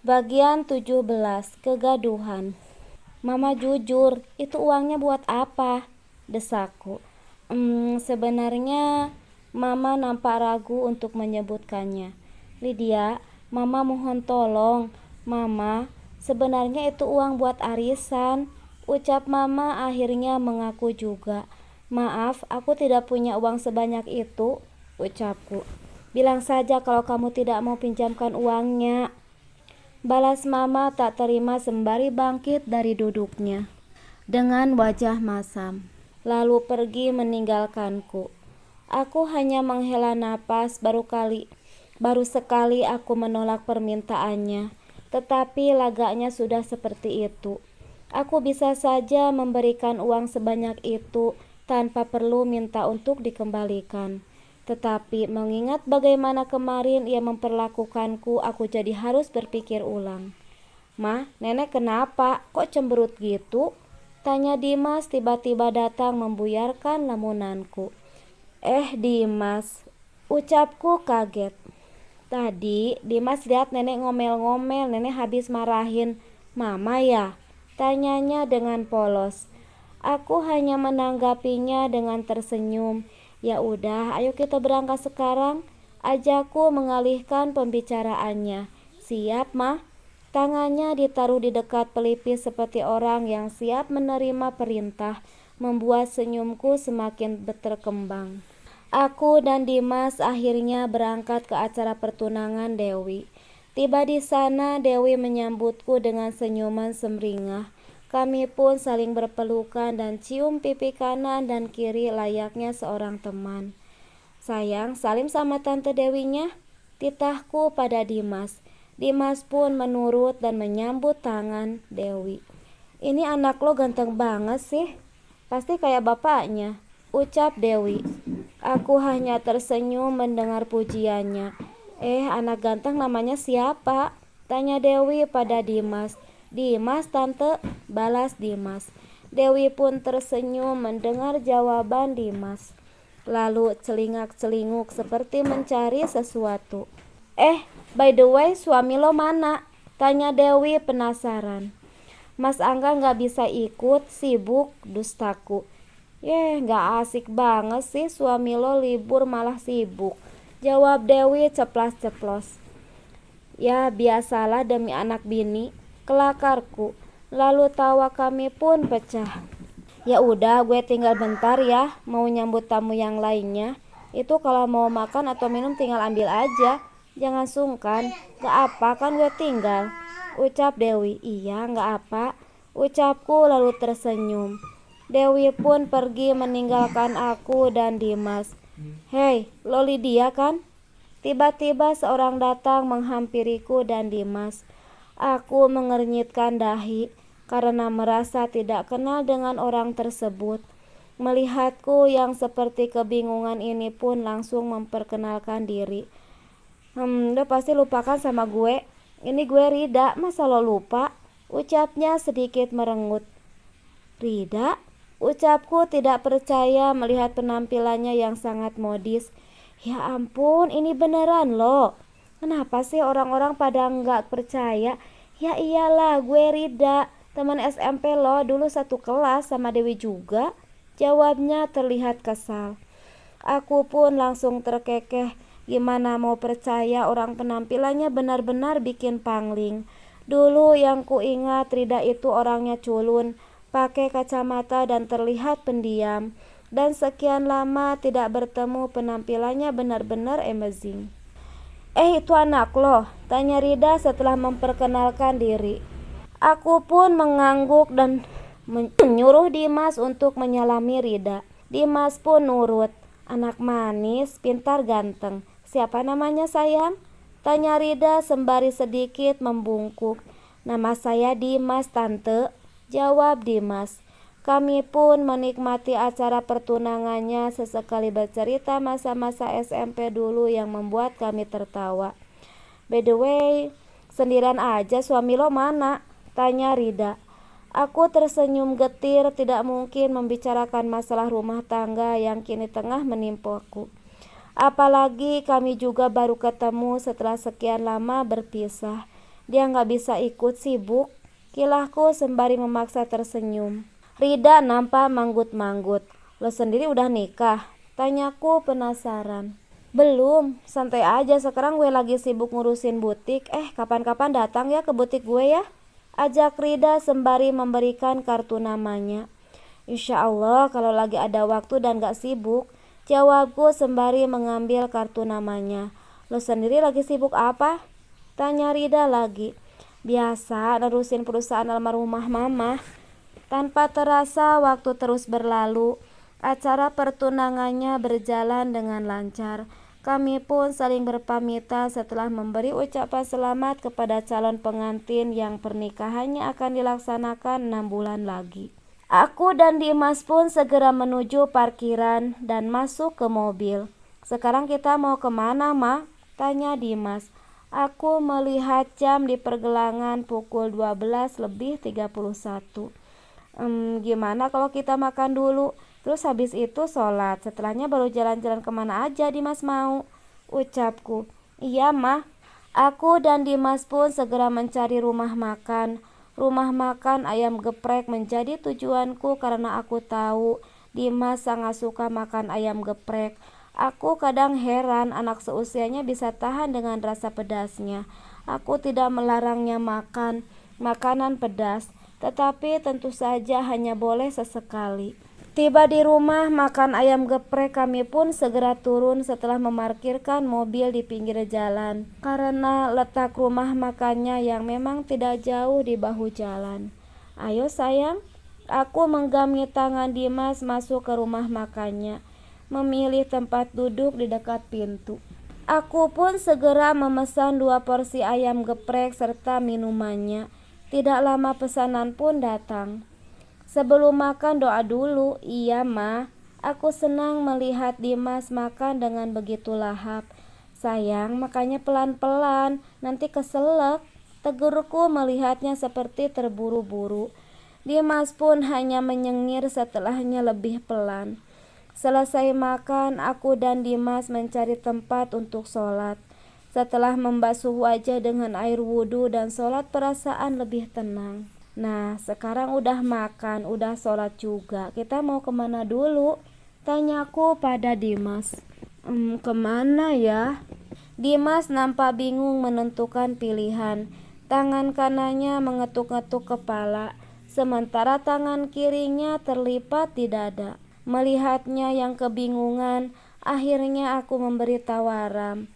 Bagian 17, kegaduhan. Mama jujur, itu uangnya buat apa? Desakku. Sebenarnya Mama nampak ragu untuk menyebutkannya. Lydia, Mama mohon tolong. Mama, sebenarnya itu uang buat arisan. Ucap Mama akhirnya mengaku juga. Maaf, aku tidak punya uang sebanyak itu, ucapku. Bilang saja kalau kamu tidak mau pinjamkan uangnya, balas Mama tak terima sembari bangkit dari duduknya dengan wajah masam, lalu pergi meninggalkanku. Aku hanya menghela napas. Baru sekali aku menolak permintaannya, tetapi lagaknya sudah seperti itu. Aku bisa saja memberikan uang sebanyak itu tanpa perlu minta untuk dikembalikan. Tetapi mengingat bagaimana kemarin ia memperlakukanku, aku jadi harus berpikir ulang. "Ma, nenek kenapa? Kok cemberut gitu?" tanya Dimas tiba-tiba datang membuyarkan lamunanku. Dimas," ucapku kaget. Tadi Dimas lihat nenek ngomel-ngomel, nenek habis marahin Mama ya? Tanyanya dengan polos. Aku hanya menanggapinya dengan tersenyum. "Ya udah, ayo kita berangkat sekarang," ajakku mengalihkan pembicaraannya. "Siap, Mah?" Tangannya ditaruh di dekat pelipis seperti orang yang siap menerima perintah, membuat senyumku semakin berkembang. Aku dan Dimas akhirnya berangkat ke acara pertunangan Dewi. Tiba di sana, Dewi menyambutku dengan senyuman semringah. Kami pun saling berpelukan dan cium pipi kanan dan kiri layaknya seorang teman. "Sayang, salim sama Tante Dewinya," titahku pada Dimas. Dimas pun menurut dan menyambut tangan Dewi. "Ini anak lo ganteng banget sih. Pasti kayak bapaknya," ucap Dewi. Aku hanya tersenyum mendengar pujiannya. Anak ganteng namanya siapa?" tanya Dewi pada Dimas. "Dimas, Tante," balas Dimas. Dewi pun tersenyum mendengar jawaban Dimas, lalu celingak-celinguk seperti mencari sesuatu. By the way, suami lo mana?" tanya Dewi penasaran. "Mas Angga gak bisa ikut, sibuk," dustaku. Gak asik banget sih suami lo libur malah sibuk," jawab Dewi ceplas-ceplos. "Ya biasalah demi anak bini," kelakarku. Lalu tawa kami pun pecah. "Ya udah, gue tinggal bentar ya, mau nyambut tamu yang lainnya. Itu kalau mau makan atau minum tinggal ambil aja, jangan sungkan." "Gak apa kan gue tinggal," ucap Dewi. "Iya gak apa," ucapku lalu tersenyum. Dewi pun pergi meninggalkan aku dan Dimas. "Hei, lo Lydia kan?" Tiba-tiba seorang datang menghampiriku dan Dimas. Aku mengernyitkan dahi karena merasa tidak kenal dengan orang tersebut. Melihatku yang seperti kebingungan ini pun langsung memperkenalkan diri. Lo pasti lupakan sama gue. Ini gue Rida, masa lo lupa?" ucapnya sedikit merengut. "Rida?" ucapku tidak percaya melihat penampilannya yang sangat modis. "Ya ampun, ini beneran lo. Kenapa sih orang-orang pada nggak percaya?" "Ya iyalah, gue Rida, teman SMP lo, dulu satu kelas sama Dewi juga," jawabnya terlihat kesal. Aku pun langsung terkekeh. Gimana mau percaya orang penampilannya benar-benar bikin pangling. Dulu yang kuingat Rida itu orangnya culun, pakai kacamata dan terlihat pendiam. Dan sekian lama tidak bertemu, penampilannya benar-benar amazing. Itu anak lo?" tanya Rida setelah memperkenalkan diri. Aku pun mengangguk dan menyuruh Dimas untuk menyalami Rida. Dimas pun nurut. "Anak manis, pintar, ganteng. Siapa namanya sayang?" tanya Rida sembari sedikit membungkuk. "Nama saya Dimas, Tante," jawab Dimas. Kami pun menikmati acara pertunangannya, sesekali bercerita masa-masa SMP dulu yang membuat kami tertawa. "By the way, sendirian aja, suami lo mana?" tanya Rida. Aku tersenyum getir, tidak mungkin membicarakan masalah rumah tangga yang kini tengah menimpaku. Apalagi kami juga baru ketemu setelah sekian lama berpisah. Dia nggak bisa ikut sibuk, kilahku sembari memaksa tersenyum. Rida nampak manggut-manggut. Lo sendiri udah nikah? Tanyaku penasaran. Belum, santai aja, sekarang gue lagi sibuk ngurusin butik. Kapan-kapan datang ya ke butik gue ya, ajak Rida sembari memberikan kartu namanya. Insya Allah kalau lagi ada waktu dan gak sibuk, jawabku sembari mengambil kartu namanya. Lo sendiri lagi sibuk apa? Tanya Rida lagi. Biasa nerusin perusahaan almarhumah mama. Tanpa terasa waktu terus berlalu. Acara pertunangannya berjalan dengan lancar. Kami pun saling berpamitan setelah memberi ucapan selamat kepada calon pengantin yang pernikahannya akan dilaksanakan 6 bulan lagi. Aku dan Dimas pun segera menuju parkiran dan masuk ke mobil. Sekarang kita mau kemana, Ma? Tanya Dimas. Aku melihat jam di pergelangan pukul 12:31. Gimana kalau kita makan dulu? Terus habis itu sholat, setelahnya baru jalan-jalan kemana aja Dimas mau, ucapku. Iya mah. Aku dan Dimas pun segera mencari rumah makan. Rumah makan ayam geprek menjadi tujuanku karena aku tahu Dimas sangat suka makan ayam geprek. Aku kadang heran anak seusianya bisa tahan dengan rasa pedasnya. Aku tidak melarangnya makan makanan pedas, tetapi tentu saja hanya boleh sesekali. Tiba di rumah makan ayam geprek, kami pun segera turun setelah memarkirkan mobil di pinggir jalan karena letak rumah makannya yang memang tidak jauh di bahu jalan. Ayo sayang, aku menggami tangan Dimas masuk ke rumah makannya, memilih tempat duduk di dekat pintu. Aku pun segera memesan 2 porsi ayam geprek serta minumannya. Tidak lama pesanan pun datang. Sebelum makan doa dulu. Iya Ma, aku senang melihat Dimas makan dengan begitu lahap. Sayang, makannya pelan-pelan, nanti keselak, tegurku melihatnya seperti terburu-buru. Dimas pun hanya menyengir, setelahnya lebih pelan. Selesai makan, aku dan Dimas mencari tempat untuk sholat. Setelah membasuh wajah dengan air wudhu dan sholat, perasaan lebih tenang. Nah, sekarang udah makan, udah sholat juga, kita mau kemana dulu? Tanyaku pada Dimas. Kemana ya? Dimas nampak bingung menentukan pilihan. Tangan kanannya mengetuk-ngetuk kepala, sementara tangan kirinya terlipat di dada. Melihatnya yang kebingungan, akhirnya aku memberi tawaran.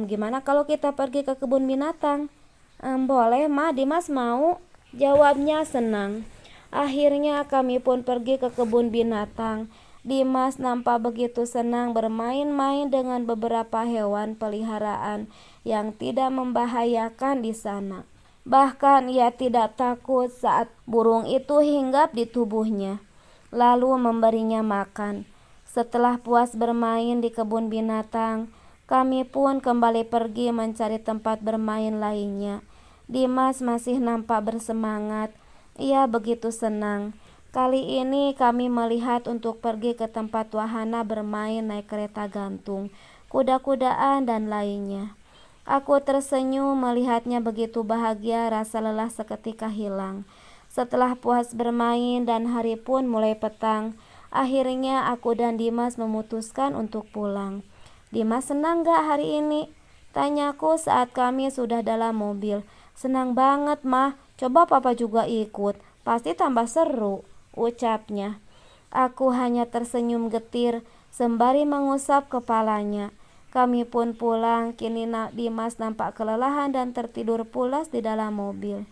Gimana kalau kita pergi ke kebun binatang? Boleh Ma, Dimas mau, jawabnya senang. Akhirnya kami pun pergi ke kebun binatang. Dimas nampak begitu senang bermain-main dengan beberapa hewan peliharaan yang tidak membahayakan di sana. Bahkan ia tidak takut saat burung itu hinggap di tubuhnya, lalu memberinya makan. Setelah puas bermain di kebun binatang, kami pun kembali pergi mencari tempat bermain lainnya. Dimas masih nampak bersemangat. Ia begitu senang. Kali ini kami melihat untuk pergi ke tempat wahana bermain naik kereta gantung, kuda-kudaan dan lainnya. Aku tersenyum melihatnya begitu bahagia, rasa lelah seketika hilang. Setelah puas bermain dan hari pun mulai petang, akhirnya aku dan Dimas memutuskan untuk pulang. Dimas senang gak hari ini? Tanyaku saat kami sudah dalam mobil. Senang banget Mah, coba Papa juga ikut, pasti tambah seru, ucapnya. Aku hanya tersenyum getir sembari mengusap kepalanya. Kami pun pulang, kini Dimas nampak kelelahan dan tertidur pulas di dalam mobil.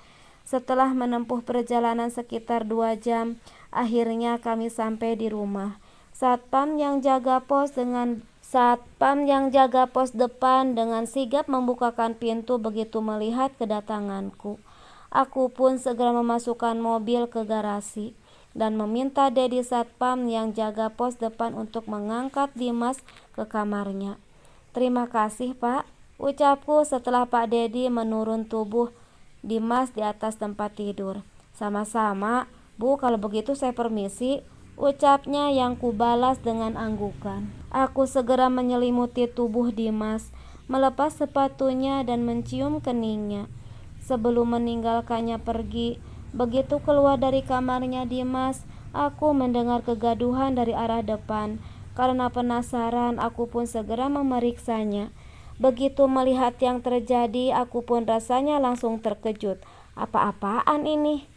Setelah menempuh perjalanan sekitar 2 jam, akhirnya kami sampai di rumah. Satpam yang jaga pos depan dengan sigap membukakan pintu begitu melihat kedatanganku. Aku pun segera memasukkan mobil ke garasi dan meminta Dedi Satpam yang jaga pos depan untuk mengangkat Dimas ke kamarnya. Terima kasih Pak, ucapku setelah Pak Dedi menurun tubuh Dimas di atas tempat tidur. Sama-sama Bu, kalau begitu saya permisi, ucapnya yang kubalas dengan anggukan. Aku segera menyelimuti tubuh Dimas. melepas sepatunya dan mencium keningnya. Sebelum meninggalkannya pergi, begitu keluar dari kamarnya Dimas, aku mendengar kegaduhan dari arah depan. Karena penasaran, aku pun segera memeriksanya. Begitu melihat yang terjadi, aku pun rasanya langsung terkejut. Apa-apaan ini?